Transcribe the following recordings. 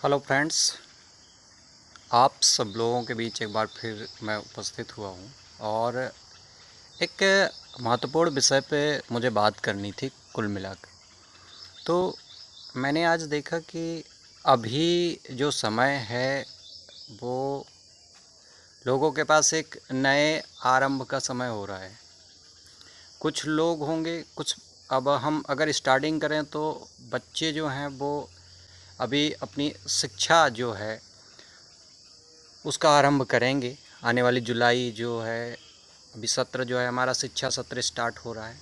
Hello friends, आप सब लोगों के बीच एक बार फिर मैं उपस्थित हुआ हूँ और एक महत्वपूर्ण विषय पे मुझे बात करनी थी कुल मिलाकर। तो मैंने आज देखा कि अभी जो समय है वो लोगों के पास एक नए आरंभ का समय हो रहा है। कुछ लोग होंगे, कुछ अब हम अगर स्टार्टिंग करें तो बच्चे जो हैं वो अभी अपनी शिक्षा जो है उसका आरंभ करेंगे। आने वाली जुलाई जो है अभी सत्र जो है हमारा शिक्षा सत्र स्टार्ट हो रहा है।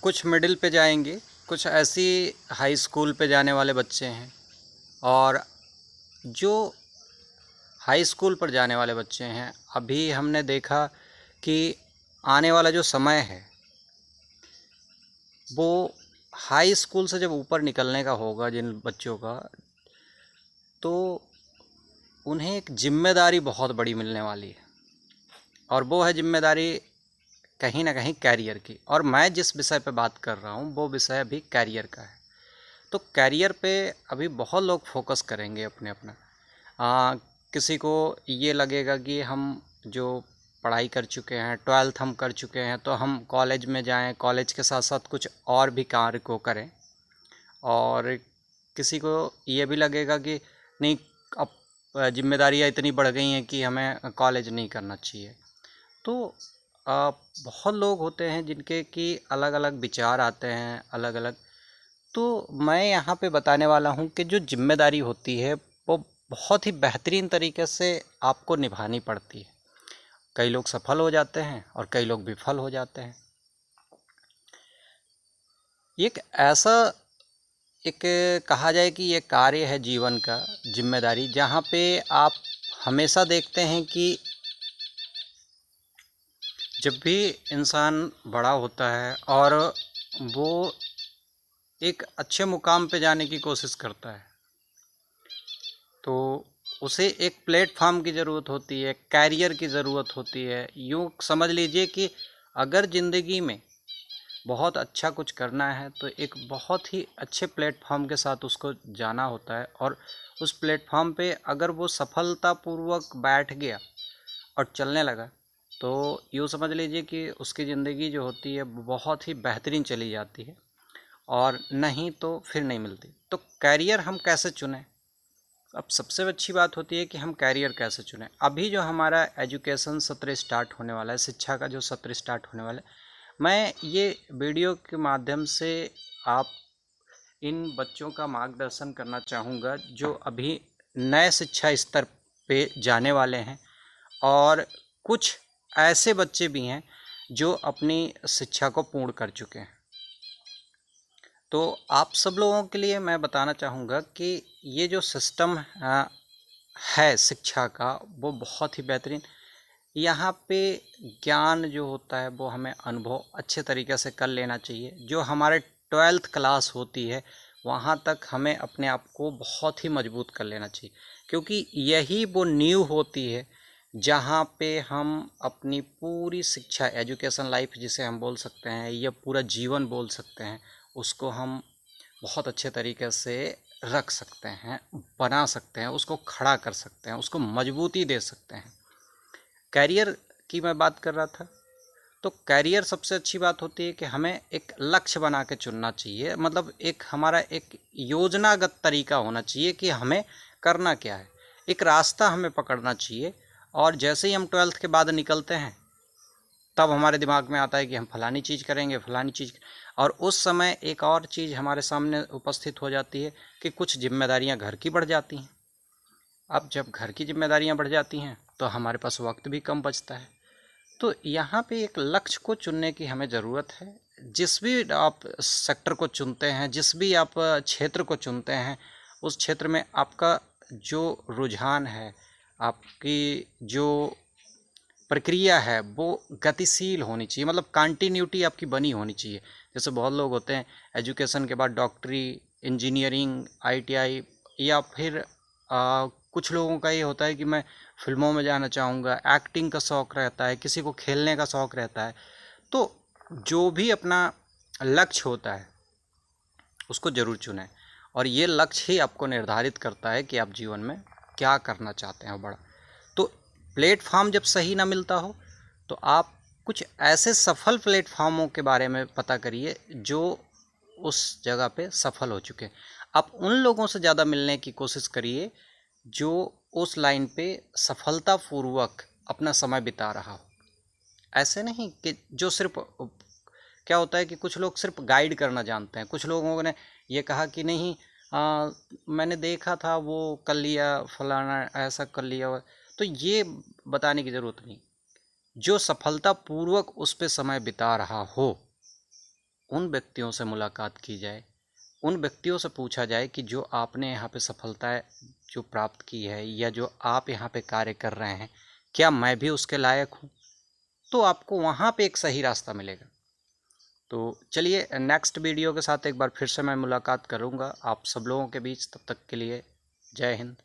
कुछ मिडिल पे जाएंगे, कुछ ऐसी हाई स्कूल पे जाने वाले बच्चे हैं और जो हाई स्कूल पर जाने वाले बच्चे हैं अभी हमने देखा कि आने वाला जो समय है वो हाई स्कूल से जब ऊपर निकलने का होगा जिन बच्चों का, तो उन्हें एक जिम्मेदारी बहुत बड़ी मिलने वाली है और वो है जिम्मेदारी कहीं ना कहीं कैरियर की। और मैं जिस विषय पे बात कर रहा हूँ वो विषय अभी कैरियर का है। तो कैरियर पे अभी बहुत लोग फोकस करेंगे अपने अपना। किसी को ये लगेगा कि हम जो पढ़ाई कर चुके हैं, 12th हम कर चुके हैं, तो हम कॉलेज में जाएं, कॉलेज के साथ साथ कुछ और भी कार्य को करें। और किसी को ये भी लगेगा कि नहीं, अब जिम्मेदारियाँ इतनी बढ़ गई हैं कि हमें कॉलेज नहीं करना चाहिए। तो बहुत लोग होते हैं जिनके कि अलग अलग विचार आते हैं, अलग अलग। तो मैं यहाँ पे बताने वाला हूँ कि जो जिम्मेदारी होती है वो बहुत ही बेहतरीन तरीके से आपको निभानी पड़ती है। कई लोग सफल हो जाते हैं और कई लोग विफल हो जाते हैं। एक ऐसा एक कहा जाए कि ये कार्य है जीवन का, जिम्मेदारी, जहाँ पे आप हमेशा देखते हैं कि जब भी इंसान बड़ा होता है और वो एक अच्छे मुकाम पे जाने की कोशिश करता है तो उसे एक प्लेटफॉर्म की ज़रूरत होती है, कैरियर की ज़रूरत होती है। यूँ समझ लीजिए कि अगर ज़िंदगी में बहुत अच्छा कुछ करना है तो एक बहुत ही अच्छे प्लेटफॉर्म के साथ उसको जाना होता है। और उस प्लेटफॉर्म पे अगर वो सफलतापूर्वक बैठ गया और चलने लगा तो यूँ समझ लीजिए कि उसकी ज़िंदगी जो होती है वो बहुत ही बेहतरीन चली जाती है, और नहीं तो फिर नहीं मिलती। तो कैरियर हम कैसे चुनें? अब सबसे अच्छी बात होती है कि हम कैरियर कैसे चुनें। अभी जो हमारा एजुकेशन सत्र स्टार्ट होने वाला है, शिक्षा का जो सत्र स्टार्ट होने वाला है, मैं ये वीडियो के माध्यम से आप इन बच्चों का मार्गदर्शन करना चाहूँगा जो अभी नए शिक्षा स्तर पे जाने वाले हैं। और कुछ ऐसे बच्चे भी हैं जो अपनी शिक्षा को पूर्ण कर चुके हैं। तो आप सब लोगों के लिए मैं बताना चाहूँगा कि ये जो सिस्टम है शिक्षा का वो बहुत ही बेहतरीन। यहाँ पे ज्ञान जो होता है वो हमें अनुभव अच्छे तरीके से कर लेना चाहिए। जो हमारे 12th क्लास होती है वहाँ तक हमें अपने आप को बहुत ही मजबूत कर लेना चाहिए, क्योंकि यही वो नींव होती है जहाँ पे हम अपनी पूरी शिक्षा, एजुकेशन लाइफ जिसे हम बोल सकते हैं या पूरा जीवन बोल सकते हैं, उसको हम बहुत अच्छे तरीके से रख सकते हैं, बना सकते हैं, उसको खड़ा कर सकते हैं, उसको मजबूती दे सकते हैं। कैरियर की मैं बात कर रहा था। तो कैरियर सबसे अच्छी बात होती है कि हमें एक लक्ष्य बना के चुनना चाहिए। मतलब एक हमारा एक योजनागत तरीका होना चाहिए कि हमें करना क्या है, एक रास्ता हमें पकड़ना चाहिए। और जैसे ही हम 12th के बाद निकलते हैं तब हमारे दिमाग में आता है कि हम फलानी चीज़ करेंगे, फलानी चीज़। और उस समय एक और चीज़ हमारे सामने उपस्थित हो जाती है कि कुछ जिम्मेदारियां घर की बढ़ जाती हैं। अब जब घर की जिम्मेदारियां बढ़ जाती हैं तो हमारे पास वक्त भी कम बचता है। तो यहाँ पे एक लक्ष्य को चुनने की हमें ज़रूरत है। जिस भी आप सेक्टर को चुनते हैं, जिस भी आप क्षेत्र को चुनते हैं, उस क्षेत्र में आपका जो रुझान है, आपकी जो प्रक्रिया है वो गतिशील होनी चाहिए। मतलब कंटिन्यूटी आपकी बनी होनी चाहिए। जैसे बहुत लोग होते हैं एजुकेशन के बाद डॉक्टरी, इंजीनियरिंग, आईटीआई, या फिर कुछ लोगों का ये होता है कि मैं फिल्मों में जाना चाहूँगा, एक्टिंग का शौक़ रहता है, किसी को खेलने का शौक़ रहता है। तो जो भी अपना लक्ष्य होता है उसको ज़रूर चुनें। और ये लक्ष्य ही आपको निर्धारित करता है कि आप जीवन में क्या करना चाहते हैं बड़ा। तो प्लेटफॉर्म जब सही ना मिलता हो तो आप कुछ ऐसे सफल प्लेटफॉर्मों के बारे में पता करिए जो उस जगह पे सफल हो चुके हैं। आप उन लोगों से ज़्यादा मिलने की कोशिश करिए जो उस लाइन पे सफलतापूर्वक अपना समय बिता रहा हो। ऐसे नहीं कि जो सिर्फ, क्या होता है कि कुछ लोग सिर्फ गाइड करना जानते हैं। कुछ लोगों ने ये कहा कि नहीं, मैंने देखा था वो कर लिया, फलाना ऐसा कर लिया, तो ये बताने की ज़रूरत नहीं। जो सफलतापूर्वक उस पे समय बिता रहा हो उन व्यक्तियों से मुलाकात की जाए, उन व्यक्तियों से पूछा जाए कि जो आपने यहाँ पे सफलता जो प्राप्त की है या जो आप यहाँ पे कार्य कर रहे हैं, क्या मैं भी उसके लायक हूँ? तो आपको वहाँ पे एक सही रास्ता मिलेगा। तो चलिए नेक्स्ट वीडियो के साथ एक बार फिर से मैं मुलाकात करूँगा आप सब लोगों के बीच। तब तक के लिए जय हिंद।